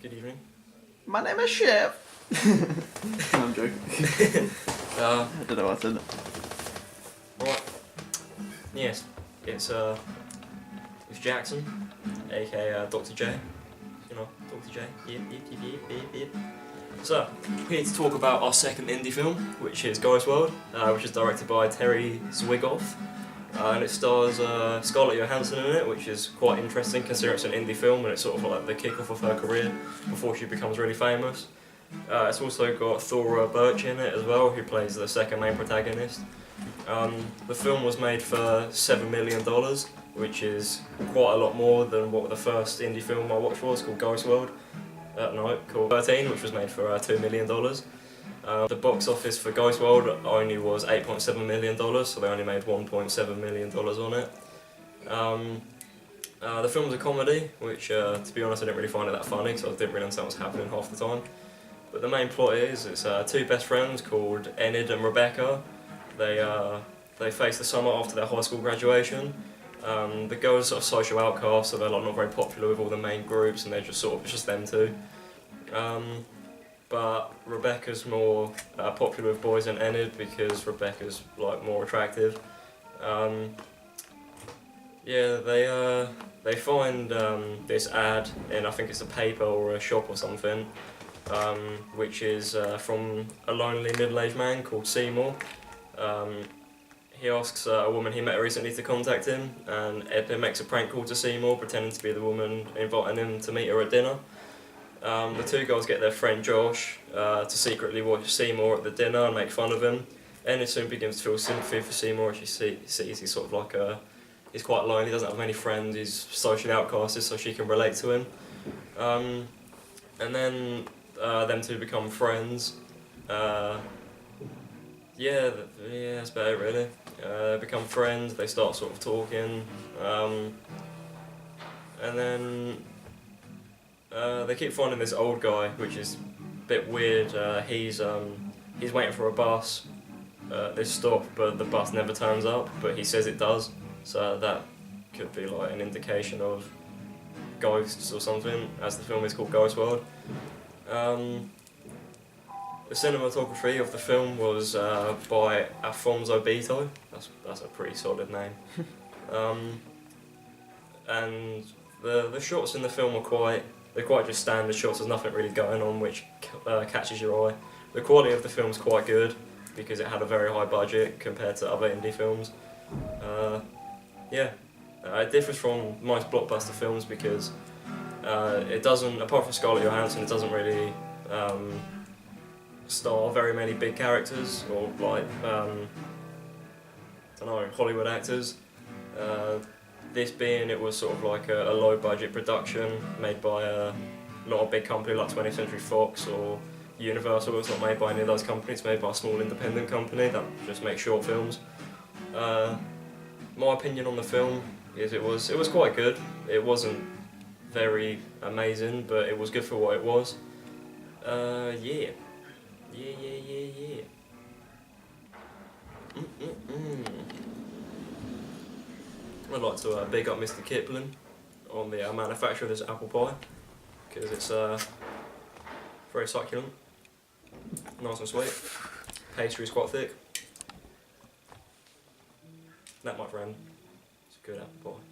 Good evening. My name is Chef. No, I'm joking. I don't know what I said. Right. Yes, it's Jackson, aka Dr. J. You know, Dr. J. Yep. So, we're here to talk about our second indie film, which is Ghost World, which is directed by Terry Zwigoff. And it stars Scarlett Johansson in it, which is quite interesting considering it's an indie film and it's sort of like the kick-off of her career before she becomes really famous. It's also got Thora Birch in it as well, who plays the second main protagonist. The film was made for $7 million, which is quite a lot more than what the first indie film I watched was, called Ghost World. Called 13, which was made for $2 million. The box office for Ghost World only was $8.7 million, so they only made $1.7 million on it. The film's a comedy, which, to be honest, I didn't really find it that funny, so I didn't really understand what's happening half the time. But the main plot is, it's two best friends called Enid and Rebecca. They face the summer after their high school graduation. The girls are sort of social outcasts, so they're like not very popular with all the main groups, and they're just sort of, it's just them two. But Rebecca's more popular with boys than Enid because Rebecca's like more attractive. They find this ad in, I think it's a paper or a shop or something, which is from a lonely middle-aged man called Seymour. He asks a woman he met recently to contact him, and Ed makes a prank call to Seymour, pretending to be the woman inviting him to meet her at dinner. The two girls get their friend Josh to secretly watch Seymour at the dinner and make fun of him. Enid soon begins to feel sympathy for Seymour as she sees he's sort of like he's quite lonely, he doesn't have many friends, he's socially outcasted, so she can relate to him. And then them two become friends. That's about it really. Become friends, they start sort of talking, and then they keep finding this old guy, which is a bit weird. He's waiting for a bus at this stop, but the bus never turns up, but he says it does, so that could be like an indication of ghosts or something, as the film is called Ghost World. The cinematography of the film was by Afonso Beato. That's a pretty solid name. And the shots in the film are they're quite just standard shots. There's nothing really going on which catches your eye. The quality of the film's quite good because it had a very high budget compared to other indie films. It differs from most blockbuster films because it doesn't, apart from Scarlett Johansson, it doesn't really star very many big characters or like Hollywood actors. It was sort of like a low budget production made by not a big company like 20th Century Fox or Universal. It's not made by any of those companies, it's made by a small independent company that just makes short films. My opinion on the film is it was quite good. It wasn't very amazing, but it was good for what it was. Yeah. I'd like to big up Mr. Kipling on the manufacture of this apple pie, because it's very succulent, nice and sweet, pastry's quite thick. That, my friend, is a good apple pie.